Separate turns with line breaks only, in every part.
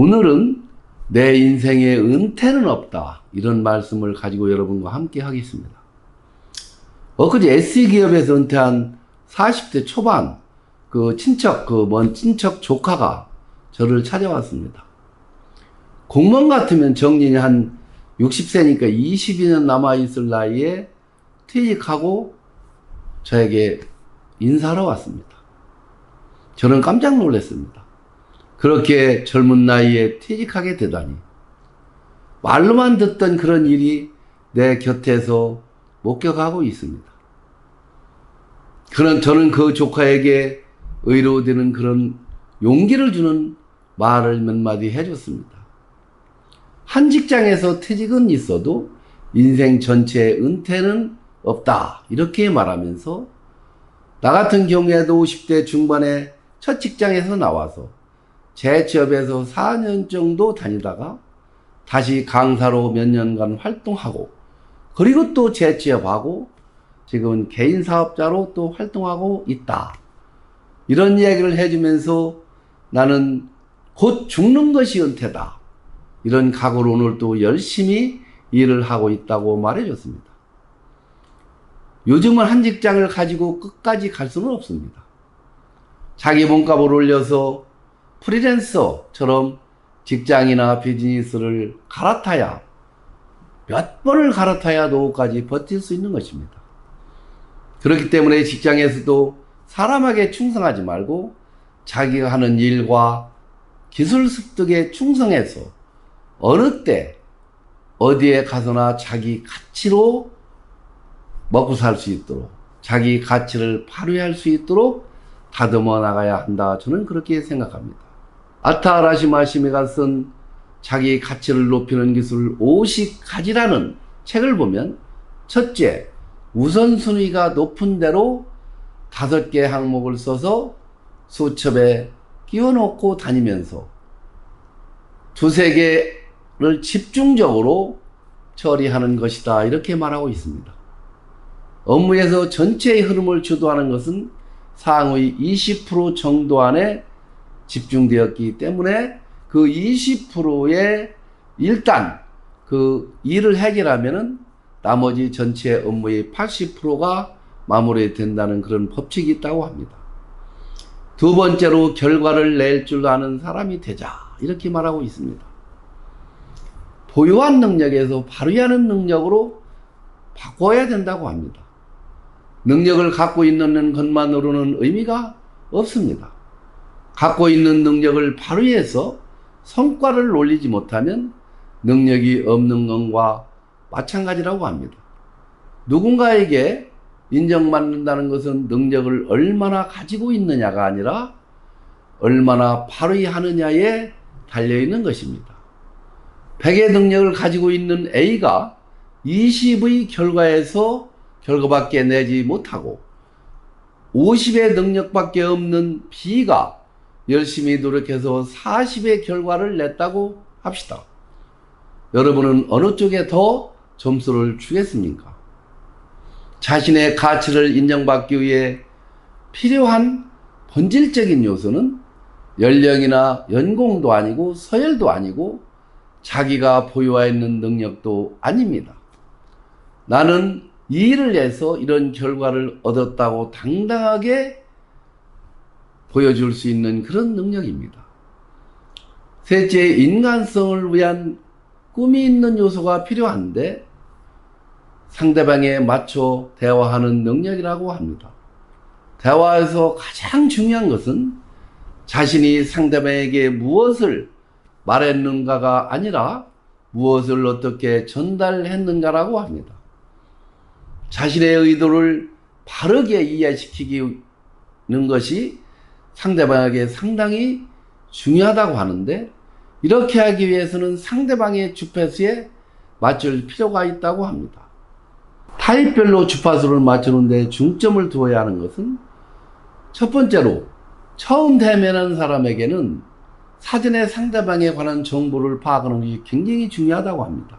오늘은 내 인생에 은퇴는 없다, 이런 말씀을 가지고 여러분과 함께 하겠습니다. 엊그제 SE기업에서 은퇴한 40대 초반 먼 친척 조카가 저를 찾아왔습니다. 공무원 같으면 정년이 한 60세니까 22년 남아있을 나이에 퇴직하고 저에게 인사하러 왔습니다. 저는 깜짝 놀랐습니다. 그렇게 젊은 나이에 퇴직하게 되다니. 말로만 듣던 그런 일이 내 곁에서 목격하고 있습니다. 저는 그 조카에게 의로되는 그런 용기를 주는 말을 몇 마디 해줬습니다. 한 직장에서 퇴직은 있어도 인생 전체의 은퇴는 없다, 이렇게 말하면서 나 같은 경우에도 50대 중반에 첫 직장에서 나와서 제 취업에서 4년 정도 다니다가 다시 강사로 몇 년간 활동하고, 그리고 또 재취업하고 지금은 개인 사업자로 또 활동하고 있다, 이런 이야기를 해주면서 나는 곧 죽는 것이 은퇴다, 이런 각오로 오늘 또 열심히 일을 하고 있다고 말해줬습니다. 요즘은 한 직장을 가지고 끝까지 갈 수는 없습니다. 자기 몸값을 올려서 프리랜서처럼 직장이나 비즈니스를 갈아타야, 몇 번을 갈아타야 노후까지 버틸 수 있는 것입니다. 그렇기 때문에 직장에서도 사람에게 충성하지 말고 자기가 하는 일과 기술 습득에 충성해서 어느 때 어디에 가서나 자기 가치로 먹고 살 수 있도록, 자기 가치를 발휘할 수 있도록 다듬어 나가야 한다, 저는 그렇게 생각합니다. 아타하라시마시미가 쓴 자기 가치를 높이는 기술 50가지라는 책을 보면, 첫째, 우선순위가 높은 대로 5개 항목을 써서 수첩에 끼워놓고 다니면서 2~3개를 집중적으로 처리하는 것이다, 이렇게 말하고 있습니다. 업무에서 전체의 흐름을 주도하는 것은 상위 20% 정도 안에 집중되었기 때문에 그 20%에 일단 그 일을 해결하면은 나머지 전체 업무의 80%가 마무리된다는 그런 법칙이 있다고 합니다. 두 번째로, 결과를 낼 줄 아는 사람이 되자, 이렇게 말하고 있습니다. 보유한 능력에서 발휘하는 능력으로 바꿔야 된다고 합니다. 능력을 갖고 있는 것만으로는 의미가 없습니다. 갖고 있는 능력을 발휘해서 성과를 올리지 못하면 능력이 없는 것과 마찬가지라고 합니다. 누군가에게 인정받는다는 것은 능력을 얼마나 가지고 있느냐가 아니라 얼마나 발휘하느냐에 달려있는 것입니다. 100의 능력을 가지고 있는 A가 20의 결과밖에 내지 못하고 50의 능력밖에 없는 B가 열심히 노력해서 40의 결과를 냈다고 합시다. 여러분은 어느 쪽에 더 점수를 주겠습니까? 자신의 가치를 인정받기 위해 필요한 본질적인 요소는 연령이나 연공도 아니고 서열도 아니고 자기가 보유하고 있는 능력도 아닙니다. 나는 이 일을 해서 이런 결과를 얻었다고 당당하게 보여줄 수 있는 그런 능력입니다. 셋째, 인간성을 위한 꿈이 있는 요소가 필요한데 상대방에 맞춰 대화하는 능력이라고 합니다. 대화에서 가장 중요한 것은 자신이 상대방에게 무엇을 말했는가가 아니라 무엇을 어떻게 전달했는가라고 합니다. 자신의 의도를 바르게 이해시키는 것이 상대방에게 상당히 중요하다고 하는데, 이렇게 하기 위해서는 상대방의 주파수에 맞출 필요가 있다고 합니다. 타입별로 주파수를 맞추는데 중점을 두어야 하는 것은, 첫 번째로 처음 대면한 사람에게는 사전에 상대방에 관한 정보를 파악하는 것이 굉장히 중요하다고 합니다.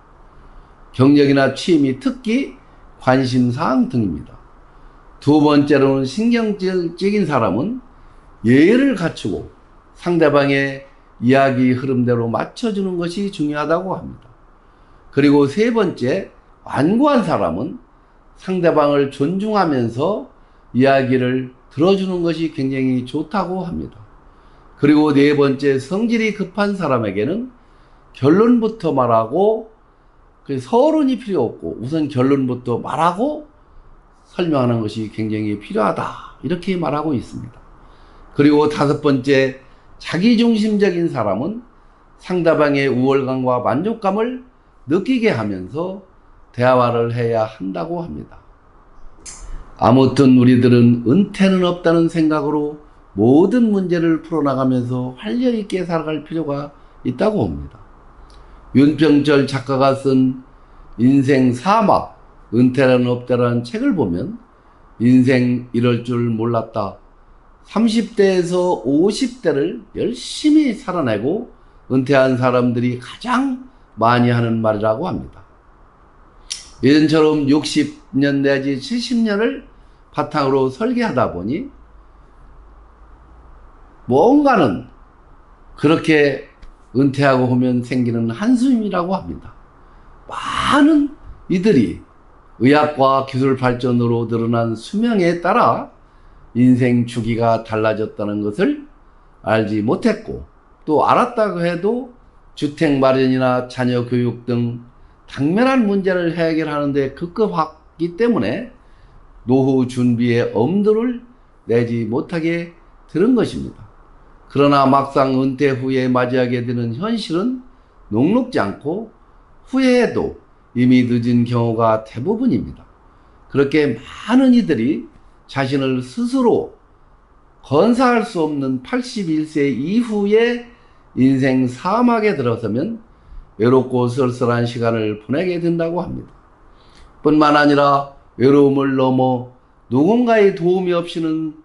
경력이나 취미, 특기, 관심사항 등입니다. 두 번째로는 신경질적인 사람은 예의를 갖추고 상대방의 이야기 흐름대로 맞춰주는 것이 중요하다고 합니다. 그리고 세 번째, 완고한 사람은 상대방을 존중하면서 이야기를 들어주는 것이 굉장히 좋다고 합니다. 그리고 네 번째, 성질이 급한 사람에게는 결론부터 말하고 서론이 필요 없고 우선 결론부터 말하고 설명하는 것이 굉장히 필요하다, 이렇게 말하고 있습니다. 그리고 다섯 번째, 자기중심적인 사람은 상대방의 우월감과 만족감을 느끼게 하면서 대화를 해야 한다고 합니다. 아무튼 우리들은 은퇴는 없다는 생각으로 모든 문제를 풀어나가면서 활력 있게 살아갈 필요가 있다고 봅니다. 윤병철 작가가 쓴 인생 사막, 은퇴는 없다라는 책을 보면 인생 이럴 줄 몰랐다, 30대에서 50대를 열심히 살아내고 은퇴한 사람들이 가장 많이 하는 말이라고 합니다. 예전처럼 60년 내지 70년을 바탕으로 설계하다 보니 뭔가는 그렇게 은퇴하고 보면 생기는 한숨이라고 합니다. 많은 이들이 의학과 기술 발전으로 늘어난 수명에 따라 인생 주기가 달라졌다는 것을 알지 못했고, 또 알았다고 해도 주택 마련이나 자녀 교육 등 당면한 문제를 해결하는 데 급급하기 때문에 노후 준비에 엄두를 내지 못하게 되는 것입니다. 그러나 막상 은퇴 후에 맞이하게 되는 현실은 녹록지 않고 후회해도 이미 늦은 경우가 대부분입니다. 그렇게 많은 이들이 자신을 스스로 건사할 수 없는 81세 이후에 인생 사막에 들어서면 외롭고 쓸쓸한 시간을 보내게 된다고 합니다. 뿐만 아니라 외로움을 넘어 누군가의 도움이 없이는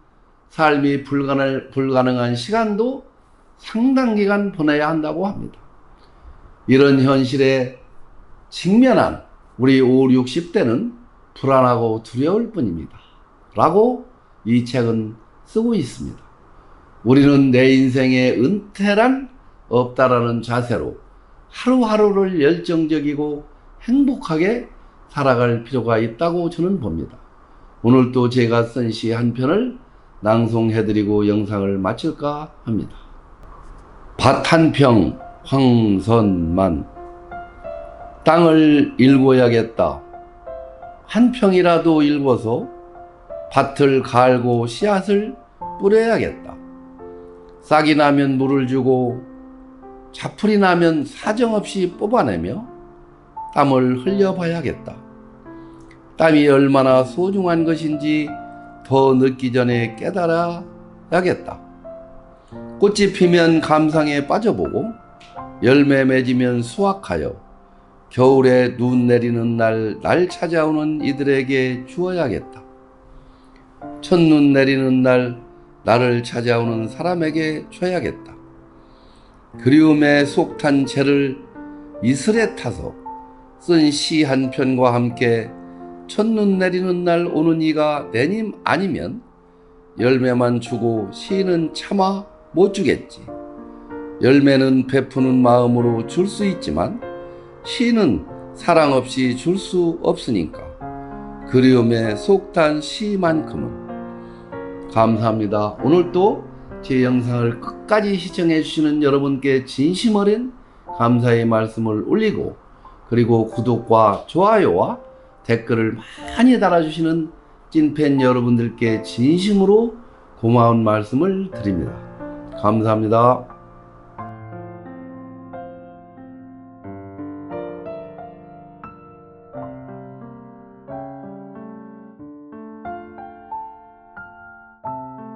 삶이 불가능한 시간도 상당 기간 보내야 한다고 합니다. 이런 현실에 직면한 우리 50, 60대는 불안하고 두려울 뿐입니다. 라고 이 책은 쓰고 있습니다. 우리는 내 인생에 은퇴란 없다라는 자세로 하루하루를 열정적이고 행복하게 살아갈 필요가 있다고 저는 봅니다. 오늘 또 제가 쓴 시 한 편을 낭송해드리고 영상을 마칠까 합니다. 밭 한 평 황선만, 땅을 일궈야겠다. 한 평이라도 일궈서 밭을 갈고 씨앗을 뿌려야겠다. 싹이 나면 물을 주고 자풀이 나면 사정없이 뽑아내며 땀을 흘려봐야겠다. 땀이 얼마나 소중한 것인지 더 늦기 전에 깨달아야겠다. 꽃이 피면 감상에 빠져보고 열매 맺으면 수확하여 겨울에 눈 내리는 날 찾아오는 이들에게 주어야겠다. 첫눈 내리는 날 나를 찾아오는 사람에게 줘야겠다. 그리움에 속 탄 채를 이슬에 타서 쓴 시 한 편과 함께 첫눈 내리는 날 오는 이가 내님 아니면 열매만 주고 시는 차마 못 주겠지. 열매는 베푸는 마음으로 줄 수 있지만 시는 사랑 없이 줄 수 없으니까 그리움에 속 탄 시만큼은. 감사합니다. 오늘도 제 영상을 끝까지 시청해 주시는 여러분께 진심 어린 감사의 말씀을 올리고, 그리고 구독과 좋아요와 댓글을 많이 달아주시는 찐팬 여러분들께 진심으로 고마운 말씀을 드립니다. 감사합니다.